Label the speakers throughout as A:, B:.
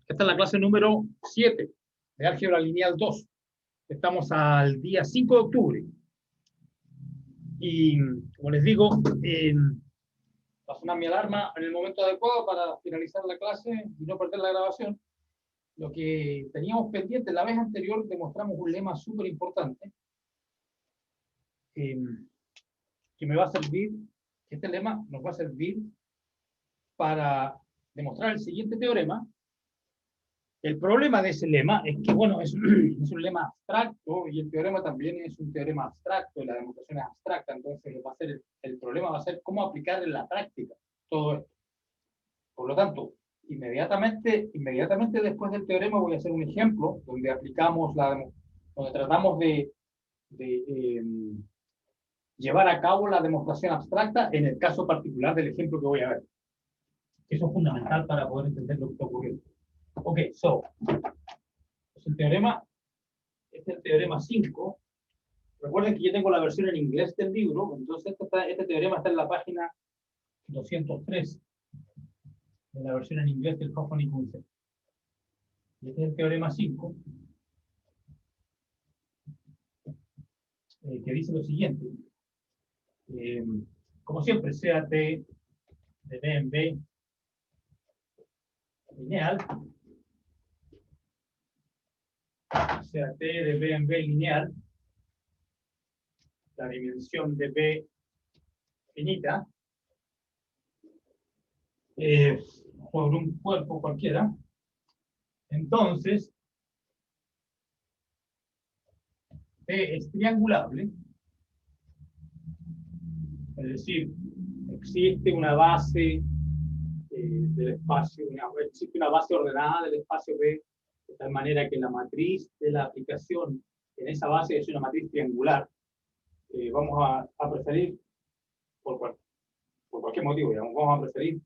A: Esta es la clase número 7 de Álgebra Lineal 2. Estamos al día 5 de octubre. Y, como les digo, va a sonar mi alarma en el momento adecuado para finalizar la clase y no perder la grabación. Lo que teníamos pendiente, la vez anterior demostramos un lema súper importante que me va a servir, este lema nos va a servir para demostrar el siguiente teorema. El problema de ese lema es que, bueno, es un lema abstracto y el teorema también es un teorema abstracto y la demostración es abstracta, entonces el problema va a ser cómo aplicar en la práctica todo esto. Por lo tanto, inmediatamente después del teorema voy a hacer un ejemplo donde aplicamos donde tratamos de llevar a cabo la demostración abstracta en el caso particular del ejemplo que voy a ver. Eso es fundamental para poder entender lo que está ocurriendo. Ok, es el teorema, este es el teorema 5. Recuerden que yo tengo la versión en inglés del libro, entonces este teorema está en la página 203 de la versión en inglés del Hoffman y Kuhn. Y este es el teorema 5, que dice lo siguiente. Como siempre, sea T de B en B lineal, sea T de B en B lineal, la dimensión de B finita, por un cuerpo cualquiera, entonces P es triangulable, es decir, existe una base del espacio, existe una base ordenada del espacio B, de tal manera que la matriz de la aplicación en esa base es una matriz triangular. Vamos a preferir, por cualquier motivo, digamos, vamos a preferir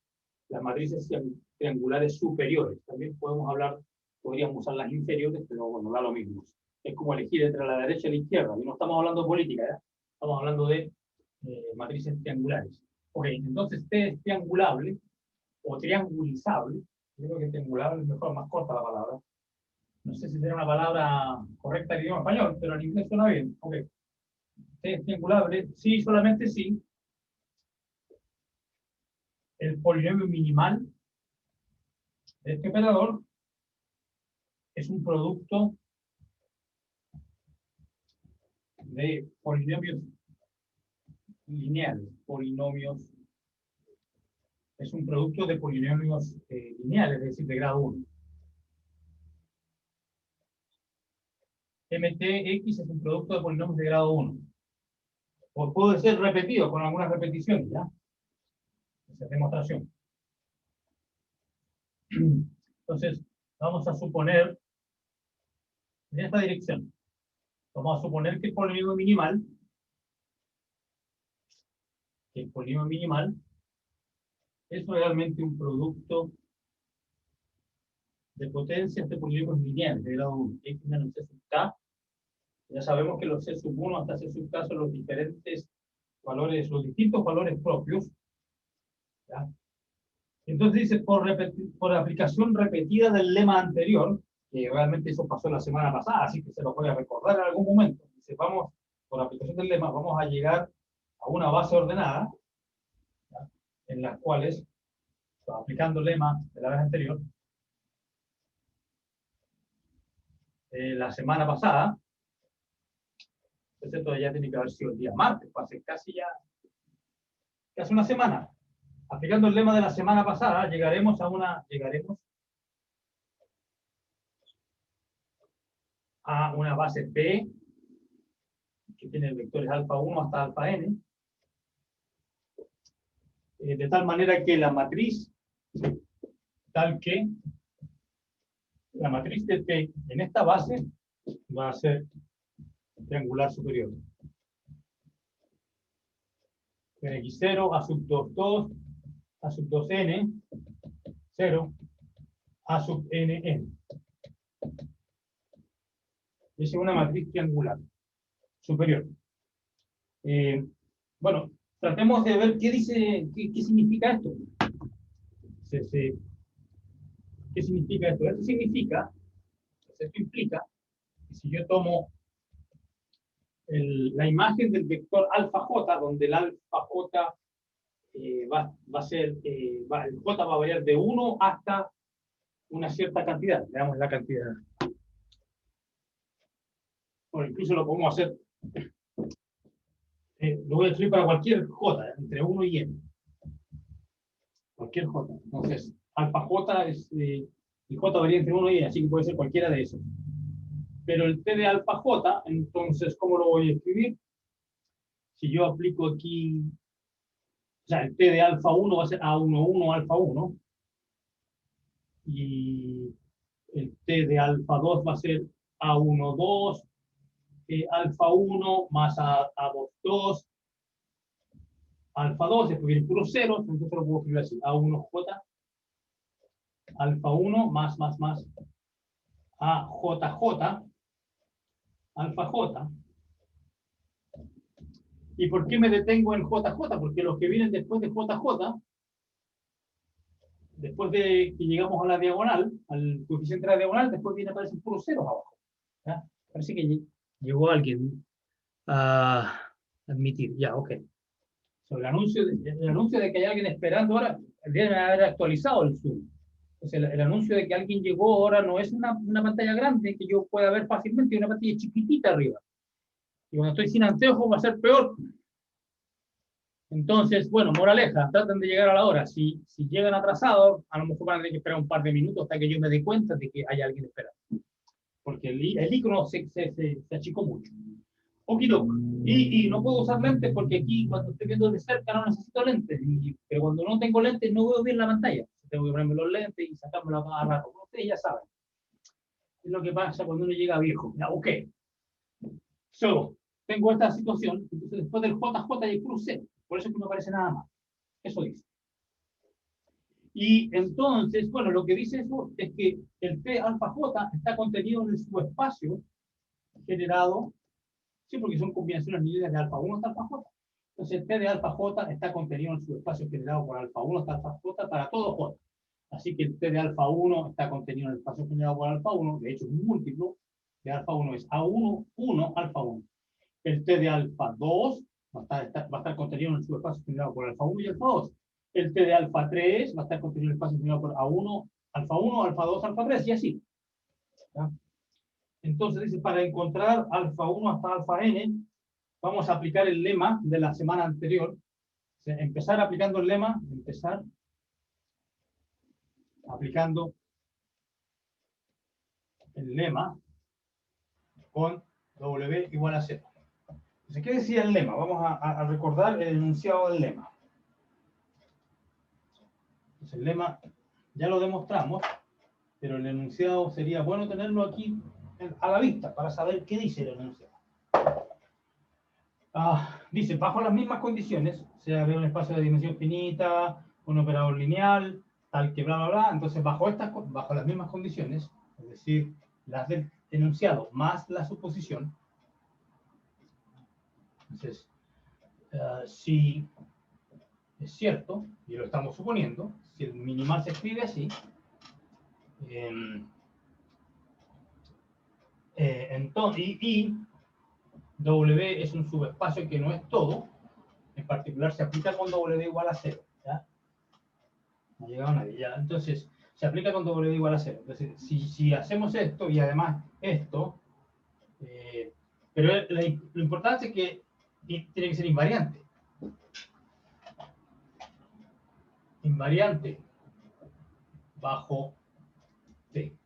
A: las matrices triangulares superiores. También podríamos usar las inferiores, pero bueno, da lo mismo. Es como elegir entre la derecha y la izquierda. Y no estamos hablando de política, ¿ya? Estamos hablando de matrices triangulares. Ok, entonces T es triangulable o triangulizable. Yo creo que triangulable es mejor, más corta la palabra. No sé si será una palabra correcta en idioma español, pero en inglés suena bien. Ok. T es triangulable, sí, solamente sí. El polinomio minimal de este operador es un producto de polinomios lineales. Es un producto de polinomios lineales, es decir, de grado 1. MTX es un producto de polinomios de grado 1. O puede ser repetido con algunas repeticiones, ¿ya? Esa es demostración. Entonces, vamos a suponer, en esta dirección, vamos a suponer que el polinomio minimal, es realmente un producto de potencias de polinomios lineales de grado 1, x menos c sub k. Ya sabemos que los c sub 1 hasta c sub k son los diferentes valores, los distintos valores propios. ¿Ya? Entonces dice, por aplicación repetida del lema anterior, que realmente eso pasó la semana pasada, así que se lo voy a recordar en algún momento. Dice, por aplicación del lema, vamos a llegar a una base ordenada, ¿ya? En las cuales, aplicando el lema de la vez anterior, la semana pasada, esto ya tiene que haber sido el día martes, hace casi una semana. Aplicando el lema de la semana pasada, llegaremos a una base P, que tiene vectores alfa 1 hasta alfa n, de tal manera que la matriz de T en esta base va a ser triangular superior. En X0, A sub 2, 2, A sub 2n, 0, A sub n, n. Es una matriz triangular superior. Bueno, tratemos de ver qué significa esto. ¿Qué ¿Qué significa esto? Esto significa, esto implica, que si yo tomo la imagen del vector alfa j, donde el alfa j va a ser, el j va a variar de 1 hasta una cierta cantidad. Veamos la cantidad. Bueno, incluso lo podemos hacer, lo voy a escribir para cualquier j, entre 1 y n. Cualquier j. Entonces, alfa j es, el j varía entre 1 y n, así que puede ser cualquiera de esos. Pero el t de alfa j, entonces, ¿cómo lo voy a escribir? Si yo aplico aquí, o sea, el t de alfa 1 va a ser A11 alfa 1. Y el t de alfa 2 va a ser A12 alfa 1 más A22 alfa 2, después vienen puros ceros, entonces lo puedo escribir así, A1J alfa 1 más AJJ alfa J. ¿Y por qué me detengo en JJ? Porque los que vienen después de JJ, después de que llegamos a la diagonal, al coeficiente de la diagonal, después viene a aparecer puros ceros abajo. ¿Ya? Parece que llegó alguien a admitir. Ya, ok. So, el anuncio de que hay alguien esperando ahora, debe haber actualizado el Zoom. Entonces, el anuncio de que alguien llegó ahora no es una pantalla grande que yo pueda ver fácilmente, es una pantalla chiquitita arriba. Y cuando estoy sin anteojos va a ser peor. Entonces, bueno, moraleja, traten de llegar a la hora. Si llegan atrasados, a lo mejor van a tener que esperar un par de minutos hasta que yo me dé cuenta de que hay alguien esperando. Porque el icono se achicó mucho. Okidoki. Y no puedo usar lentes porque aquí, cuando estoy viendo de cerca, no necesito lentes. Pero cuando no tengo lentes, no veo bien la pantalla. Tengo que ponerme los lentes y sacármelo cada rato. Ustedes ya saben. Es lo que pasa cuando uno llega viejo. Ya, ok. So, tengo esta situación. Entonces, después del JJ hay cruce. Por eso es que no aparece nada más. Eso dice. Y entonces, bueno, lo que dice eso es que el P alfa J está contenido en el subespacio generado, sí, porque son combinaciones lineales de alfa 1 hasta alfa J. Entonces, el P de alfa J está contenido en el subespacio generado por alfa 1 hasta alfa J para todo J. Así que el P de alfa 1 está contenido en el espacio generado por alfa 1, de hecho es un múltiplo de alfa 1, es A1, 1, alfa 1. El T de alfa 2 va a estar contenido en el subespacio generado por alfa 1 y alfa 2. El T de alfa 3 va a estar contenido en el espacio generado por A1, alfa 1, alfa 2, alfa 3 y así. ¿Ya? Entonces dice, para encontrar alfa 1 hasta alfa n, vamos a aplicar el lema de la semana anterior. O sea, empezar aplicando el lema, empezar aplicando el lema con W igual a 0. Entonces, ¿qué decía el lema? Vamos a recordar el enunciado del lema. Entonces, el lema ya lo demostramos, pero el enunciado sería bueno tenerlo aquí a la vista para saber qué dice el enunciado. Dice, bajo las mismas condiciones, sea de un espacio de dimensión finita, un operador lineal, tal que bla, bla, bla. Entonces, bajo las mismas condiciones, es decir, las del enunciado más la suposición. Entonces, si es cierto, y lo estamos suponiendo, si el minimal se escribe así, entonces, W es un subespacio que no es todo, en particular se aplica con W igual a 0. ¿Ya? No ha llegado nadie. ¿Ya? Entonces, se aplica con W igual a 0. Entonces, si hacemos esto y además esto, pero lo importante es que tiene que ser invariante. Invariante bajo T.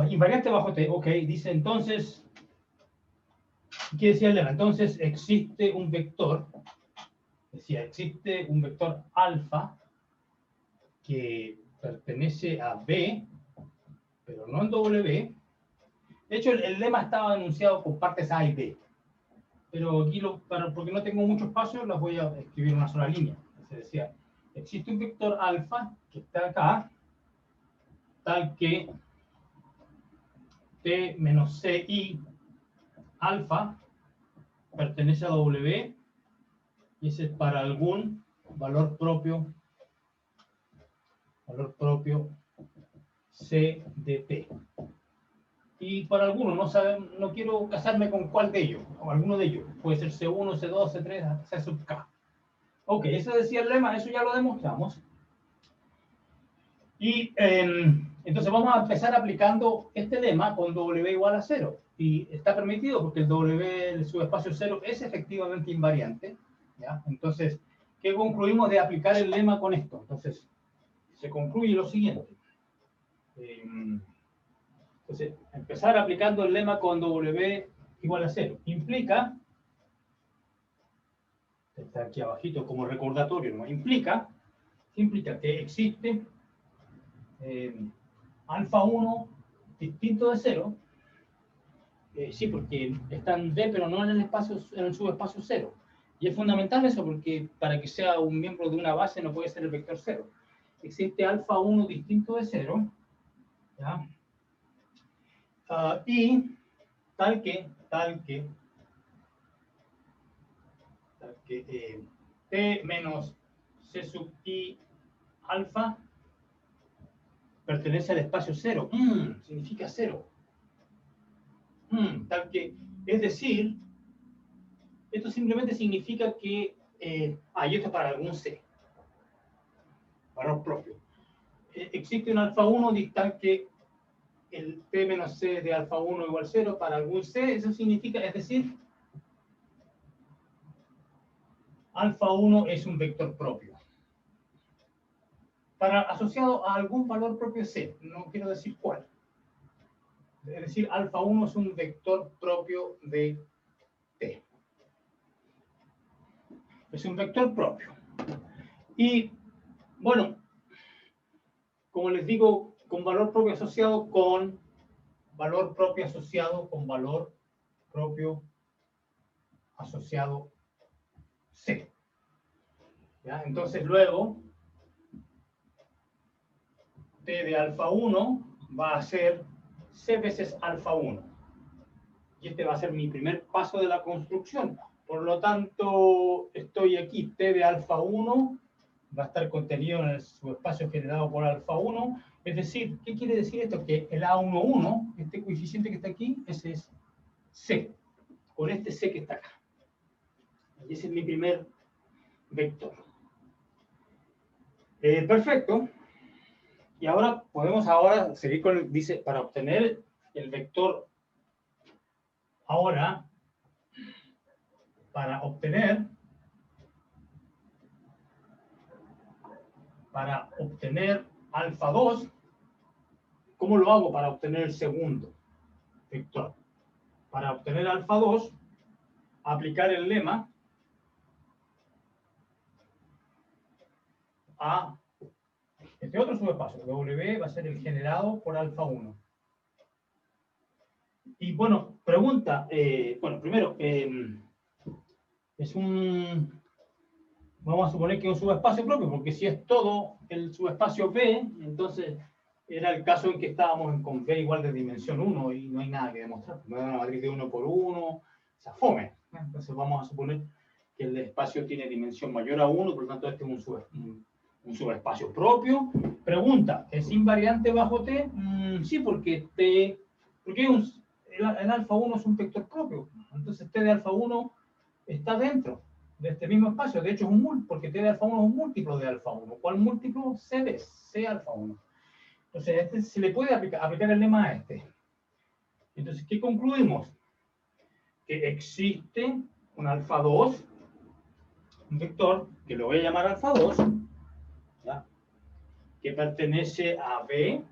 A: Invariante bajo T, ok, dice entonces, ¿qué decía el lema? Entonces existe un vector, decía, existe un vector alfa que pertenece a B, pero no en W. De hecho, el lema estaba enunciado con partes A y B. Pero aquí, porque no tengo mucho espacio, las voy a escribir en una sola línea. Se decía, existe un vector alfa que está acá, tal que T menos CI alfa pertenece a W, y ese es para algún valor propio C de T. Y para algunos, no quiero casarme con cuál de ellos, o alguno de ellos. Puede ser C1, C2, C3, C sub K. Ok, eso decía el lema, eso ya lo demostramos. Y entonces vamos a empezar aplicando este lema con W igual a 0. Y está permitido porque el W, el subespacio 0, es efectivamente invariante. ¿Ya? Entonces, ¿qué concluimos de aplicar el lema con esto? Entonces, se concluye lo siguiente. Entonces, empezar aplicando el lema con W igual a 0 implica, está aquí abajito como recordatorio, ¿no? implica que existe alfa 1 distinto de 0. Sí, porque está en D, pero no en el subespacio 0. Y es fundamental eso, porque para que sea un miembro de una base no puede ser el vector 0. Existe alfa 1 distinto de 0, ¿ya? Y tal que T menos C sub I alfa pertenece al espacio 0. Significa 0. Tal que, es decir, esto simplemente significa que, y esto es para algún C, valor propio. Existe un alfa 1 tal que el P menos C de alfa 1 igual 0 para algún C, eso significa, es decir, alfa 1 es un vector propio. Asociado a algún valor propio C, no quiero decir cuál. Es decir, alfa 1 es un vector propio de T. Es un vector propio. Y, bueno, como les digo, con valor propio asociado con valor propio asociado con valor propio asociado C. ¿Ya? Entonces, luego, T de alfa 1 va a ser C veces alfa 1. Y este va a ser mi primer paso de la construcción. Por lo tanto, estoy aquí, T de alfa 1 va a estar contenido en el subespacio generado por alfa 1. Es decir, ¿qué quiere decir esto? Que el A11, este coeficiente que está aquí, ese es C, con este C que está acá. Y ese es mi primer vector. Perfecto. Y ahora podemos seguir con, dice, para obtener el vector, para obtener alfa 2, ¿cómo lo hago para obtener el segundo vector? Para obtener alfa 2, aplicar el lema a este otro subespacio. W va a ser el generado por alfa 1. Y bueno, pregunta, primero, vamos a suponer que es un subespacio propio, porque si es todo el subespacio B, entonces era el caso en que estábamos con B igual de dimensión 1 y no hay nada que demostrar. Me da una matriz de 1 por 1, o sea, fome. Entonces vamos a suponer que el espacio tiene dimensión mayor a 1, por lo tanto este es un subespacio propio. Pregunta, ¿es invariante bajo T? Sí, porque el alfa 1 es un vector propio. Entonces T de alfa 1 está dentro de este mismo espacio. De hecho, es porque T de alfa 1 es un múltiplo de alfa 1. ¿Cuál múltiplo? C de C alfa 1. Entonces, se le puede aplicar el lema a este. Entonces, ¿qué concluimos? Que existe un alfa 2, un vector, que lo voy a llamar alfa 2, ¿ya? Que pertenece a B,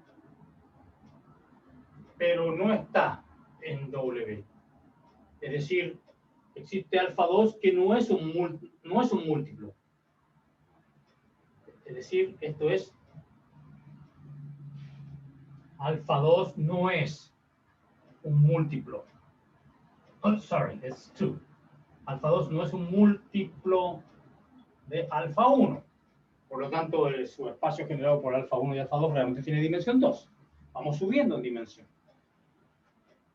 A: pero no está en W. Es decir, existe alfa 2 que no es un múltiplo. Es decir, esto es alfa 2 no es un múltiplo. Oh, sorry, it's 2. Alfa 2 no es un múltiplo de alfa 1. Por lo tanto, el subespacio generado por alfa 1 y alfa 2 realmente tiene dimensión 2. Vamos subiendo en dimensión.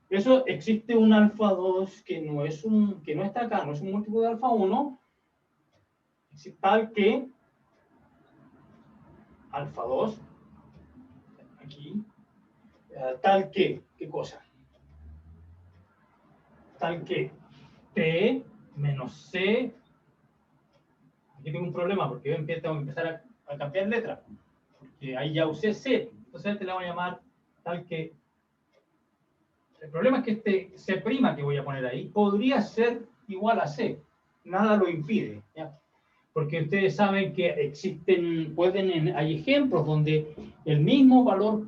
A: Eso existe un alfa 2 que no está acá, no es un múltiplo de alfa 1, tal que alfa 2, aquí, tal que, ¿qué cosa? Tal que T menos C, aquí tengo un problema porque yo tengo que empezar a cambiar letra, porque ahí ya usé C, entonces te la voy a llamar tal que, el problema es que este C' que voy a poner ahí podría ser igual a C, nada lo impide, ¿ya? Porque ustedes saben que existen, hay ejemplos donde el mismo valor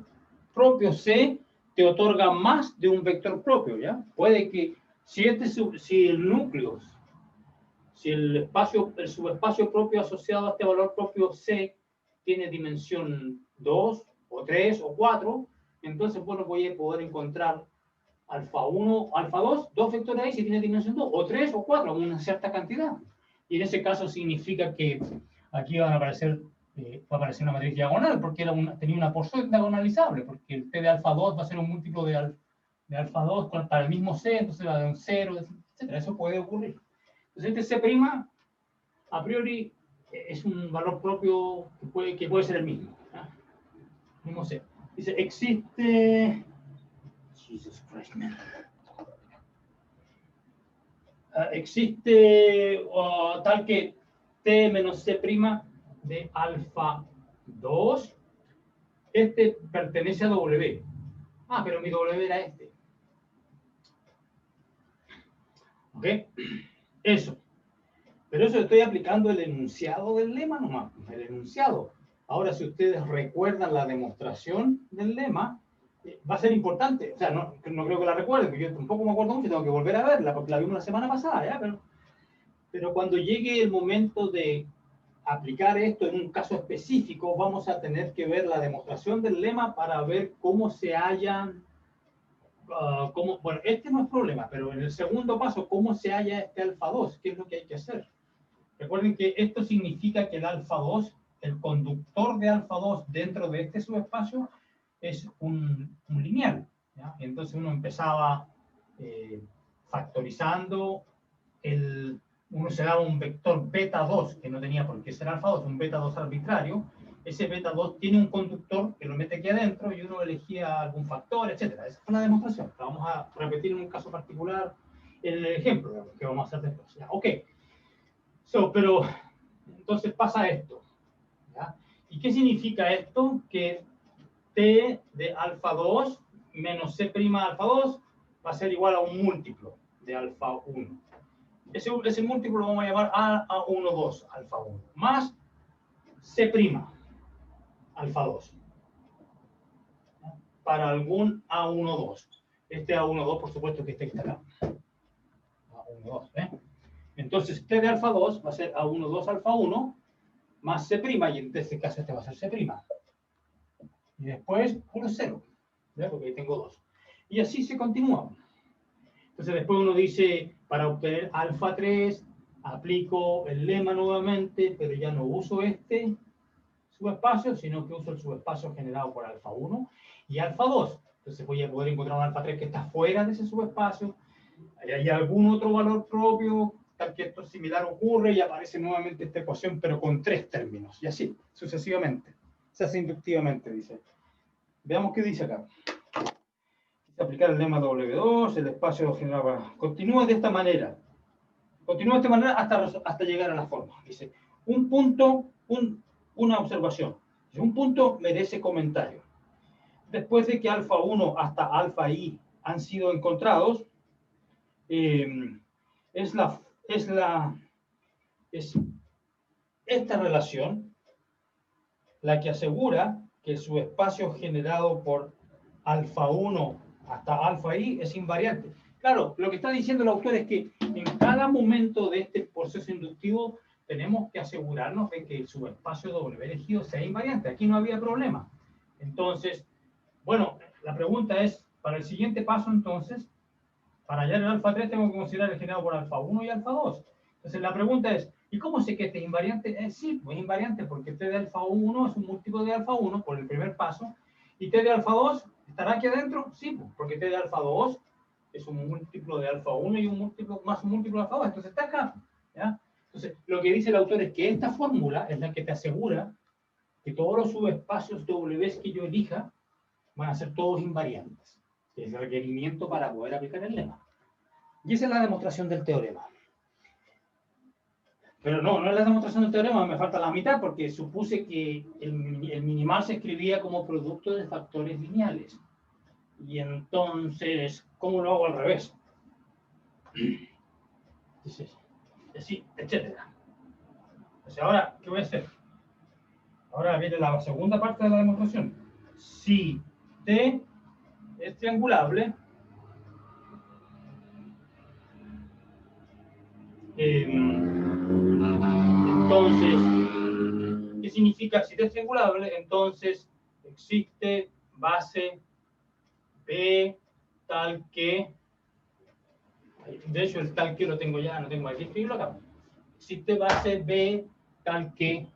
A: propio C te otorga más de un vector propio, ¿ya? Puede que si el núcleo, si el subespacio propio asociado a este valor propio C tiene dimensión 2 o 3 o 4, entonces, bueno, voy a poder encontrar alfa 1, alfa 2, dos vectores ahí si tiene dimensión 2, o 3 o 4, una cierta cantidad. Y en ese caso significa que aquí va a aparecer una matriz diagonal, porque tenía una porción diagonalizable, porque el T de alfa 2 va a ser un múltiplo de alfa 2 para el mismo C, entonces va a dar un 0, etc. Eso puede ocurrir. Entonces este C' a priori es un valor propio que puede ser el mismo. ¿Ah? Mismo C. Dice, existe... Jesus Christ, man. Existe tal que T menos C' de alfa 2. Este pertenece a W. Ah, pero mi W era este. ¿Ok? Eso. Pero eso estoy aplicando el enunciado del lema nomás. El enunciado. Ahora, si ustedes recuerdan la demostración del lema, va a ser importante. O sea, no creo que la recuerden, porque yo tampoco me acuerdo mucho, tengo que volver a verla, porque la vimos la semana pasada, ¿ya? Pero cuando llegue el momento de aplicar esto en un caso específico, vamos a tener que ver la demostración del lema para ver cómo se hallan, bueno, este no es problema, pero en el segundo paso, cómo se halla este alfa 2, qué es lo que hay que hacer. Recuerden que esto significa que el alfa 2, el conductor de alfa 2 dentro de este subespacio, es un lineal, ¿ya? Entonces uno empezaba factorizando uno se daba un vector beta 2, que no tenía por qué ser alfa 2, un beta 2 arbitrario. Ese beta 2 tiene un conductor que lo mete aquí adentro y uno elegía algún factor, etc. Esa fue la demostración. La vamos a repetir en un caso particular en el ejemplo que vamos a hacer después. ¿Ya? Ok. Pero entonces pasa esto. ¿Ya? ¿Y qué significa esto? Que T de alfa 2 menos C' alfa 2 va a ser igual a un múltiplo de alfa 1. Ese múltiplo lo vamos a llamar A12, alfa 1, más C' alfa 2, para algún A12. Este A12, por supuesto, que está acá. A12, ¿eh? Entonces, T de alfa 2 va a ser A12 alfa 1, más C', y en este caso este va a ser C'. Y después, puro 0, ¿ya? Porque ahí tengo 2. Y así se continúa. Entonces, después uno dice, para obtener alfa 3, aplico el lema nuevamente, pero ya no uso este subespacio, sino que uso el subespacio generado por alfa 1 y alfa 2. Entonces voy a poder encontrar un alfa 3 que está fuera de ese subespacio. Hay algún otro valor propio, tal que esto similar ocurre y aparece nuevamente esta ecuación, pero con 3 términos. Y así, sucesivamente. Se hace inductivamente, dice. Veamos qué dice acá. Aplicar el lema W2, el espacio generado. Continúa de esta manera. Continúa de esta manera hasta llegar a la forma. Dice, un punto, una observación. Un punto merece comentario. Después de que alfa 1 hasta alfa i han sido encontrados, es esta relación la que asegura que el subespacio generado por alfa 1 hasta alfa i es invariante. Claro, lo que está diciendo el autor es que en cada momento de este proceso inductivo tenemos que asegurarnos de que el subespacio W elegido sea invariante. Aquí no había problema. Entonces, Bueno, la pregunta es, para el siguiente paso entonces, para hallar el alfa 3 tengo que considerar el generado por alfa 1 y alfa 2. Entonces la pregunta es, ¿y cómo sé que este es invariante? Sí, pues es invariante porque t de alfa 1 es un múltiplo de alfa 1 por el primer paso, y t de alfa 2 estará aquí adentro, sí, pues, porque t de alfa 2 es un múltiplo de alfa 1 y un múltiplo más un múltiplo de alfa 2, entonces está acá, ¿ya? Entonces, lo que dice el autor es que esta fórmula es la que te asegura que todos los subespacios W que yo elija van a ser todos invariantes. Es el requerimiento para poder aplicar el lema. Y esa es la demostración del teorema. Pero no es la demostración del teorema, me falta la mitad porque supuse que el minimal se escribía como producto de factores lineales. Y entonces, ¿cómo lo hago al revés? Así, etcétera. Entonces, ahora, ¿qué voy a hacer? Ahora viene la segunda parte de la demostración. Si T es triangulable, entonces, ¿qué significa si T es triangulable? Entonces, existe base B tal que, de hecho el tal que lo tengo ya, no tengo que escribirlo acá. Existe base B tal que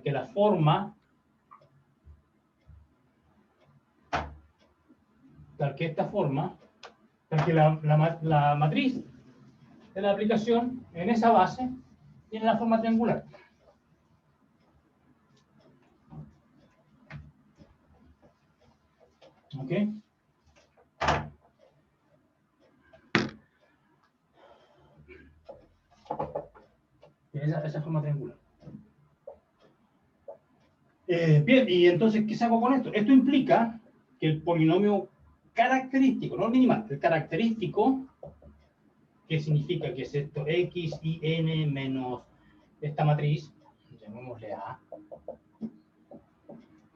A: la forma, tal que esta forma, tal que la matriz de la aplicación en esa base tiene la forma triangular. ¿Ok? Tiene esa forma triangular. Bien, y entonces, ¿qué saco con esto? Esto implica que el polinomio característico, no el minimal, el característico, que significa que es esto, x y n menos esta matriz, llamémosle A,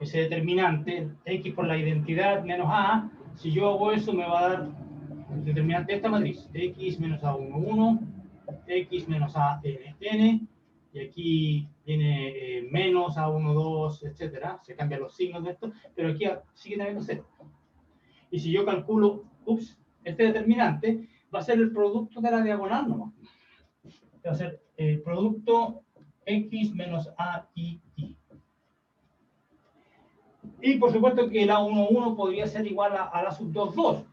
A: ese determinante, x por la identidad menos A, si yo hago eso me va a dar el determinante de esta matriz, x menos A1, 1, x menos A, n, n, y aquí viene menos A1, 2, etcétera, se cambian los signos de esto, pero aquí sigue teniendo 0. Y si yo calculo, este determinante va a ser el producto de la diagonal nomás. Va a ser el producto x menos a y i. Y por supuesto que el A11 podría ser igual a la sub 2, 2.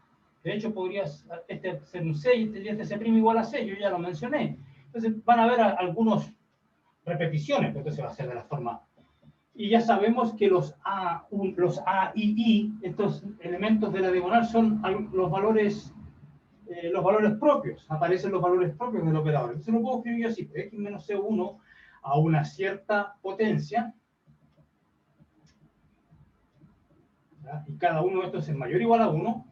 A: De hecho, podría este ser un 6 y este ser igual a 6, yo ya lo mencioné. Entonces van a haber algunas repeticiones, pero entonces va a ser de la forma. Y ya sabemos que los A y I, estos elementos de la diagonal, son los valores propios. Aparecen los valores propios del operador. Entonces lo puedo escribir así: x menos C1 a una cierta potencia, ¿ya? Y cada uno de estos es mayor o igual a 1,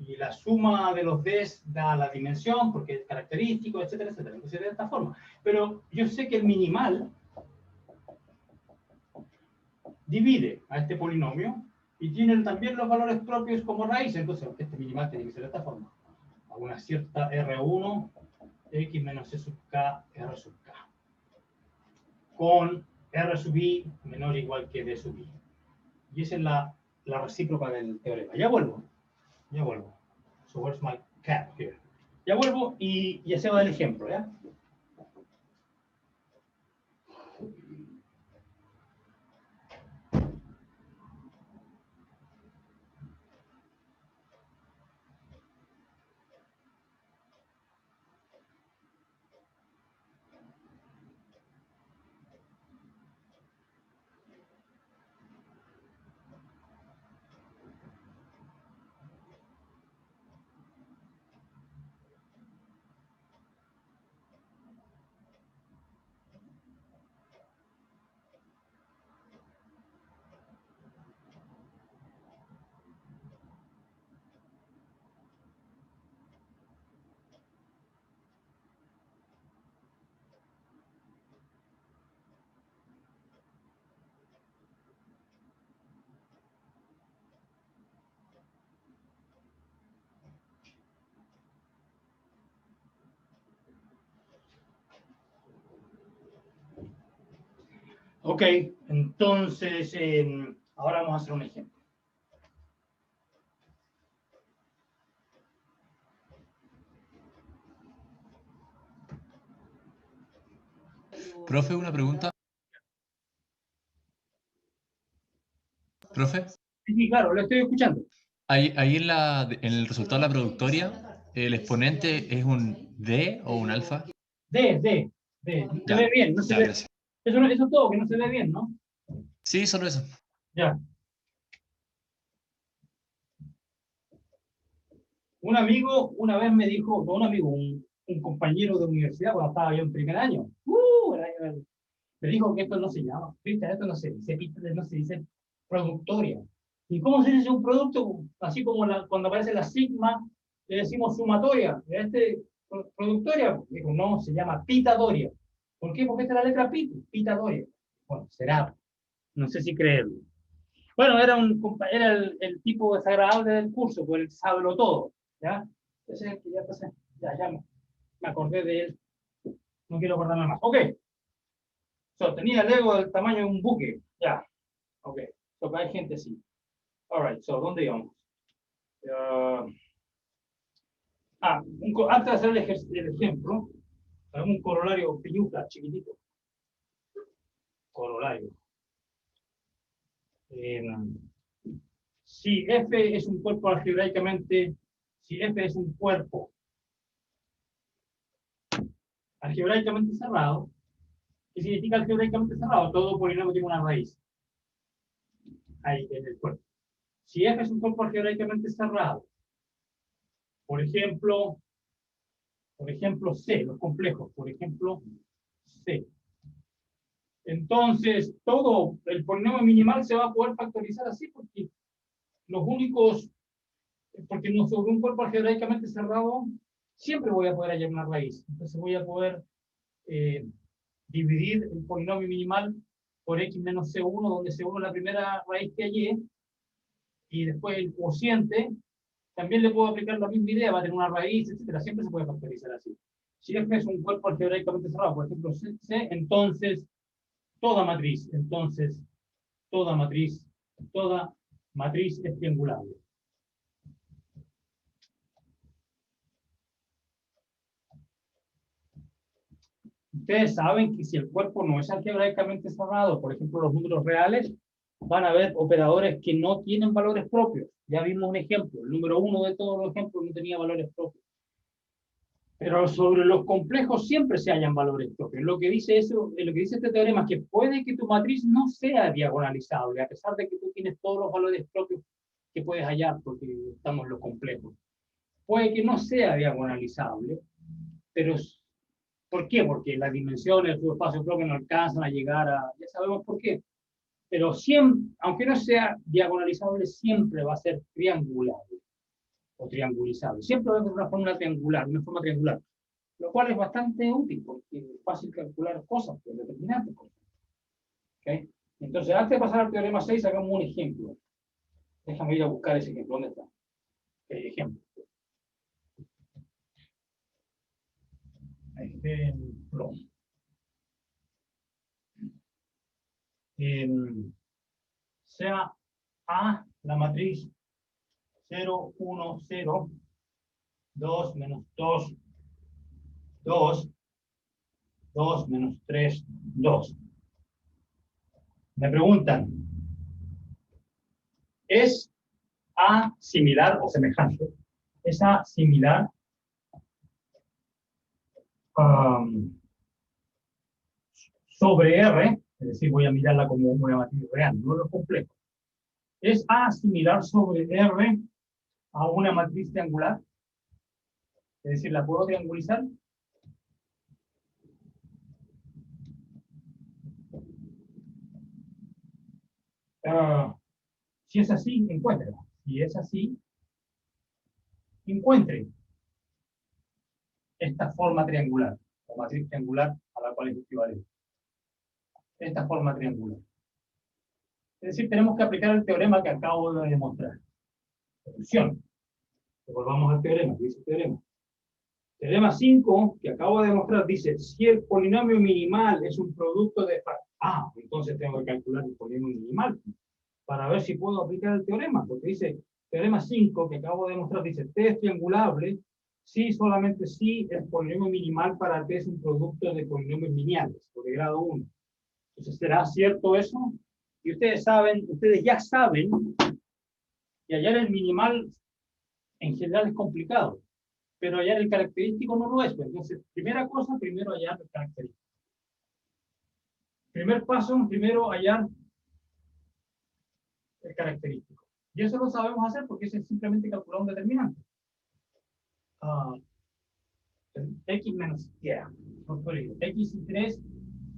A: y la suma de los Ds da la dimensión, porque es característico, etcétera, etcétera. Entonces de esta forma. Pero yo sé que el minimal divide a este polinomio y tiene también los valores propios como raíz. Entonces este minimal tiene que ser de esta forma: a una cierta R1, x menos C sub k, R sub k, con R sub i menor o igual que D sub i. Y esa es la recíproca del teorema. Ya vuelvo. So where's my cat here? Ya vuelvo y ya se va el ejemplo, ¿ya? Ok, entonces, Ahora vamos a hacer un ejemplo.
B: Profe, una pregunta. Profe,
A: Sí, claro, lo estoy escuchando.
B: ahí en el resultado de la productoria, ¿el exponente es un D o un alfa?
A: D. No se ve bien, no se
B: Ya,
A: ve.
B: gracias.
A: Eso es todo, que no se ve bien, ¿no?
B: Sí, solo eso.
A: Ya. Un amigo una vez me dijo, no un amigo, un compañero de universidad, cuando estaba yo en primer año, me dijo que esto no se llama, ¿viste? Esto no se dice pista, no se dice productoria. ¿Y cómo se dice un producto? Así como cuando aparece la sigma, le decimos sumatoria. Productoria, dijo, no, se llama pitadoria. ¿Por qué? Porque esta es la letra pitadoria. Bueno, será, no sé si creerlo. Bueno, era el tipo desagradable del curso, pues el sablo todo, ¿ya? Entonces, ya me acordé de él, no quiero acordarme más. Ok, tenía el ego del tamaño de un buque, ya, ok, hay gente así. Alright, ¿dónde íbamos? Antes de hacer el ejemplo, un corolario pilluca, chiquitito. Corolario. Si F es un cuerpo algebraicamente, si F es un cuerpo algebraicamente cerrado, ¿qué significa algebraicamente cerrado? Todo polinomio tiene una raíz. Ahí en el cuerpo. Si F es un cuerpo algebraicamente cerrado, por ejemplo C, los complejos, por ejemplo C. Entonces, todo el polinomio minimal se va a poder factorizar así porque no sobre un cuerpo algebraicamente cerrado, siempre voy a poder hallar una raíz. Entonces voy a poder dividir el polinomio minimal por x menos c1, donde c1 es la primera raíz que hallé, y después el cociente, también le puedo aplicar la misma idea, va a tener una raíz, etcétera. Siempre se puede factorizar así. Si F es un cuerpo algebraicamente cerrado, por ejemplo C, entonces toda matriz es triangulable. Ustedes saben que si el cuerpo no es algebraicamente cerrado, por ejemplo, los números reales, van a haber operadores que no tienen valores propios. Ya vimos un ejemplo. El número 1 de todos los ejemplos no tenía valores propios. Pero sobre los complejos siempre se hallan valores propios. Lo que dice este teorema es que puede que tu matriz no sea diagonalizable, a pesar de que tú tienes todos los valores propios que puedes hallar, porque estamos en los complejos. Puede que no sea diagonalizable, pero ¿por qué? Porque las dimensiones del subespacio propio no alcanzan a llegar a... Ya sabemos por qué. Pero siempre, aunque no sea diagonalizable, siempre va a ser triangulable o triangulizable. Siempre va a ser una forma triangular, lo cual es bastante útil porque es fácil calcular cosas, pues, determinantes. ¿Okay? Entonces, antes de pasar al teorema 6, hagamos un ejemplo. Déjame ir a buscar ese ejemplo. ¿Dónde está? Ejemplo. Ejemplo. Sea A la matriz 0, 1, 0, 2, menos 2, 2, 2, menos 3, 2. Me preguntan, ¿es A similar o semejante? ¿Es A similar sobre R? Es decir, voy a mirarla como una matriz real, no lo complejo. ¿Es A similar sobre R a una matriz triangular? Es decir, ¿la puedo triangulizar? Si es así, encuéntrela. Si es así, encuentre esta forma triangular, o matriz triangular a la cual es equivalente. Esta forma triangular. Es decir, tenemos que aplicar el teorema que acabo de demostrar. Solución. Volvamos al teorema. ¿Qué dice el teorema? Teorema 5, que acabo de demostrar, dice, si el polinomio minimal es un producto de... entonces tengo que calcular el polinomio minimal. para ver si puedo aplicar el teorema, porque dice, teorema 5 que acabo de demostrar, dice, T es triangulable si solamente si el polinomio minimal para T es un producto de polinomios lineales, o de grado 1. Entonces, ¿será cierto eso? Y ustedes ya saben, que hallar el minimal en general es complicado, pero hallar el característico no lo es. Entonces, primera cosa, primero hallar el característico. Primer paso, primero hallar el característico. Y eso lo sabemos hacer porque es simplemente calcular un determinante. X menos X y 3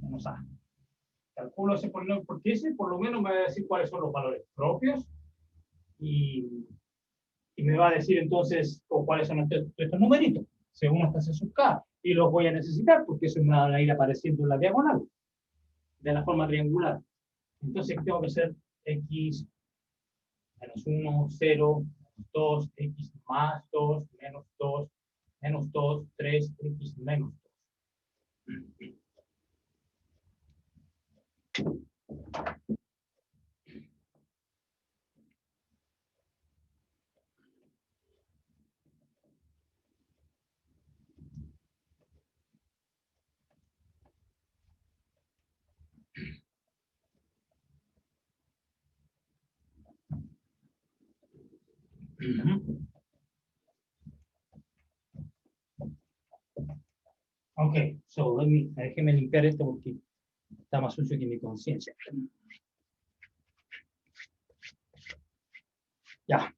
A: menos A. Calculo ese polinomio, porque ese por lo menos me va a decir cuáles son los valores propios y me va a decir entonces cuáles son estos numeritos, según esta C sub K. Y los voy a necesitar porque eso me van a ir apareciendo en la diagonal, de la forma triangular. Entonces tengo que hacer X menos 1, 0, 2, X más 2, menos 2, 3, X menos 2. Ok, déjeme limpiar esto porque está más sucio que mi conciencia. Ya,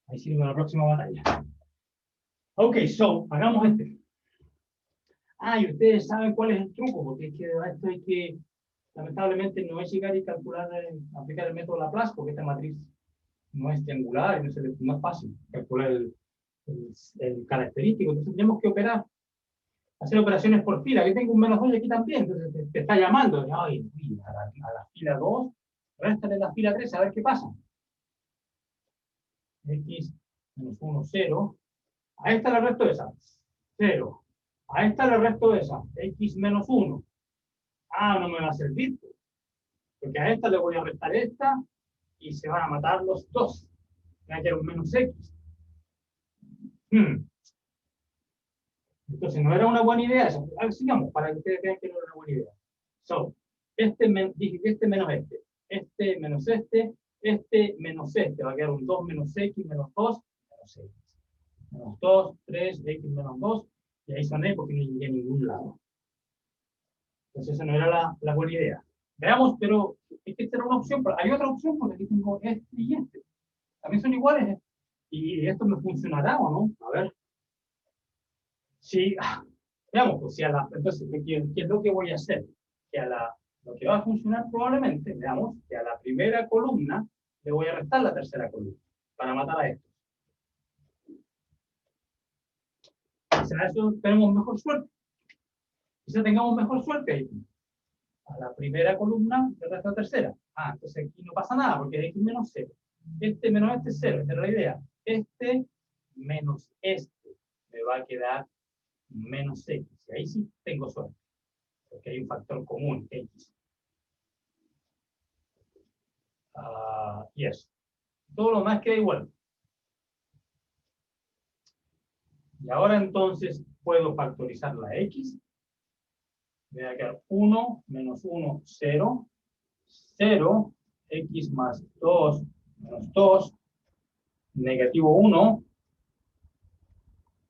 A: ahí sigue la próxima batalla. Ok, hagamos este. Y ustedes saben cuál es el truco, porque es que esto hay que, lamentablemente, no es llegar y calcular, aplicar el método Laplace, porque esta matriz no es triangular y no es fácil calcular el característico. Entonces tenemos que hacer operaciones por fila. Aquí tengo un menos 2 y aquí también. Entonces te está llamando. Ay, a la fila 2, réstale la fila 3 a ver qué pasa. X menos 1, 0. A esta le resto esa. 0. A esta le resto esa. X menos 1. No me va a servir. Porque a esta le voy a restar esta y se van a matar los dos. Me va a quedar un menos X. Entonces no era una buena idea eso. Sigamos para que ustedes vean que no era una buena idea. Dije que este menos este menos este menos este. Va a quedar un 2 menos X menos 2 menos X. Menos 2, 3, X menos 2. Y ahí soné porque no llegué a ningún lado. Entonces esa no era la buena idea. Veamos, pero es que esta era una opción. Pero hay otra opción porque aquí tengo este y este. También son iguales. Y esto me funcionará o no. A ver. Sí, veamos, pues, entonces, ¿qué es lo que voy a hacer? Lo que va a funcionar probablemente, veamos, que a la primera columna le voy a restar la tercera columna para matar a estos. Quizá eso tenemos mejor suerte. Quizá tengamos mejor suerte ahí. A la primera columna le resto la tercera. Entonces aquí no pasa nada porque es X menos 0. Este menos este es 0, esta es la idea. Este menos este me va a quedar menos X. Y ahí sí tengo suerte. Porque hay un factor común, X. Y eso. Todo lo demás queda igual. Y ahora entonces puedo factorizar la X. Me va a quedar 1 menos 1, 0. 0, X más 2 menos 2. Negativo 1.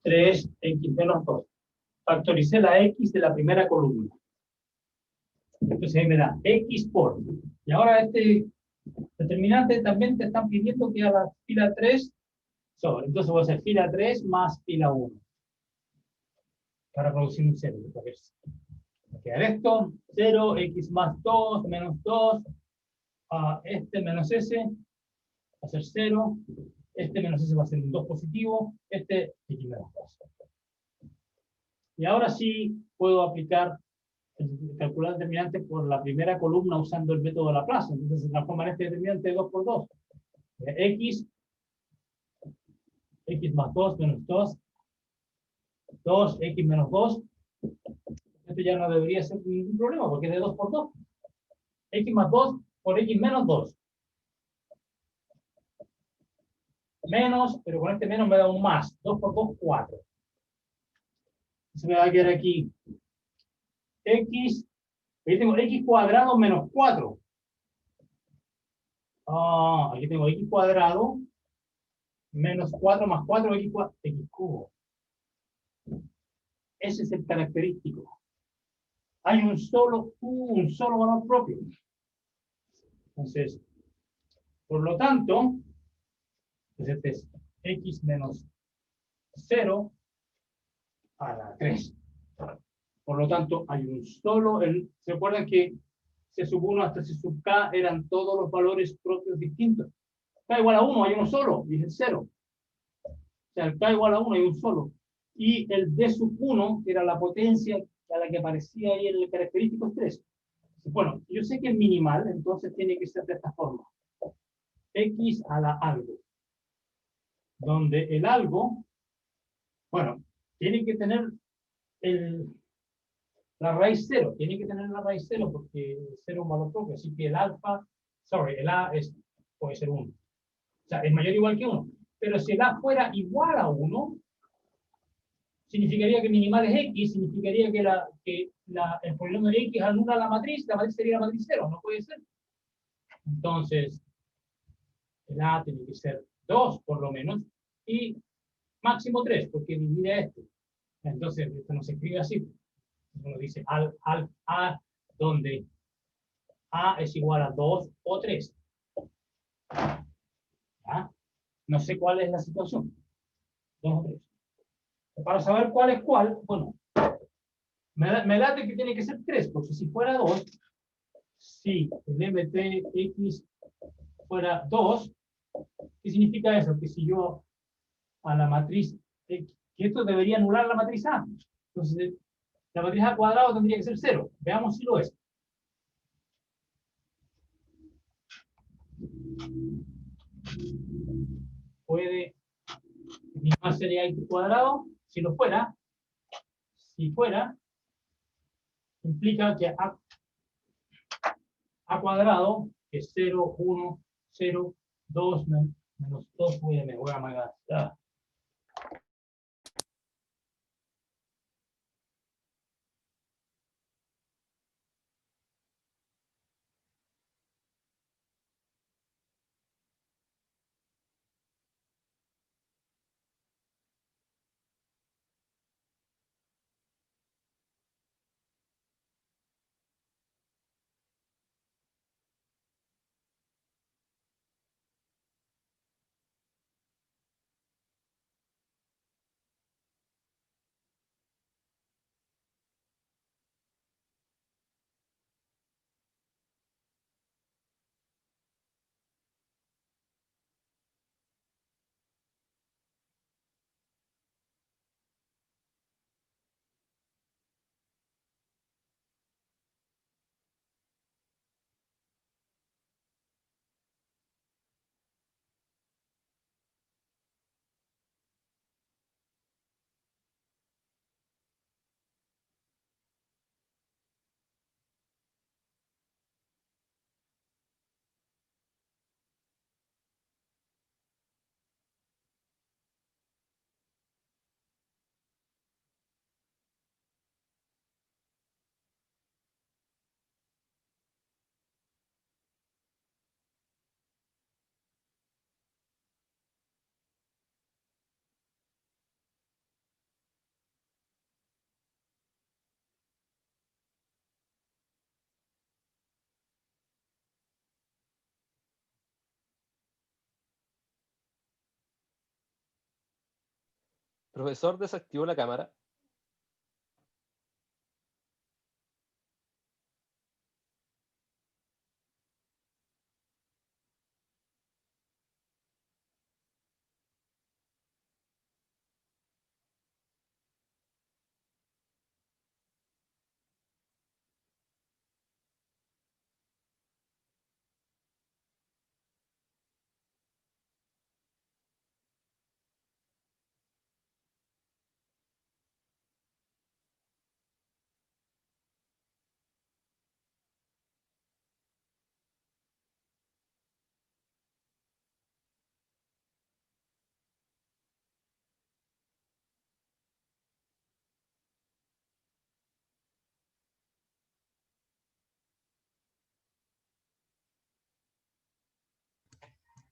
A: 3, X menos 2. Factoricé la X de la primera columna. Entonces ahí me da X por. Y ahora este determinante también te están pidiendo que a la fila 3 sobre. Entonces voy a hacer fila 3 más fila 1. Para producir un 0. Va a quedar esto. 0, X más 2, menos 2. Este menos S va a ser 0. Este menos S va a ser un 2 positivo. Este X menos 2. Y ahora sí puedo calcular el determinante por la primera columna usando el método de Laplace. Entonces se transforma en este determinante de 2 por 2. X más 2 menos 2. 2X menos 2. Esto ya no debería ser ningún problema porque es de 2 por 2. X más 2 por X menos 2. Menos, pero con este menos me da un más. 2 por 2, 4. Se me va a quedar aquí x, aquí tengo x cuadrado menos 4. Aquí tengo x cuadrado menos 4 más 4, x cubo. Ese es el característico. Hay un solo valor propio. Entonces, por lo tanto, pues este es x menos 0 a la 3. Por lo tanto, hay un solo, ¿se acuerdan que C sub 1 hasta C sub k eran todos los valores propios distintos? K igual a 1, hay uno solo, y es el 0. O sea, el K igual a 1 hay un solo. Y el D sub 1, que era la potencia a la que aparecía ahí en el característico, es 3. Bueno, yo sé que es minimal, entonces tiene que ser de esta forma. X a la algo. Donde el algo, bueno, tiene que tener la raíz 0. Tiene que tener la raíz 0 porque 0 es un valor propio. Así que el alfa, el A puede ser 1. O sea, es mayor o igual que 1. Pero si el A fuera igual a 1, significaría que minimal es X, significaría que el polinomio de X anula la matriz sería la matriz 0, no puede ser. Entonces, el A tiene que ser 2 por lo menos, y máximo 3, porque divide a este. Entonces, esto no se escribe así. Uno dice A, donde A es igual a 2 o 3. ¿Ya? No sé cuál es la situación. 2 o 3. Para saber cuál es cuál, bueno, me da que tiene que ser 3, porque si fuera 2, si el MTX fuera 2, ¿qué significa eso? Que si yo a la matriz X, que esto debería anular la matriz A. Entonces, la matriz A cuadrado tendría que ser 0. Veamos si lo es. Puede más sería X cuadrado. Si lo fuera, si fuera, implica que A cuadrado es 0, 1, 0, 2, menos 2, me voy a amagar.
C: Profesor desactivó la cámara.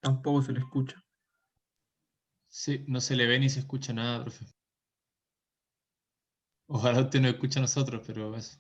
D: Tampoco se le escucha.
B: Sí, no se le ve ni se escucha nada, profe. Ojalá usted nos escuche a nosotros, pero eso.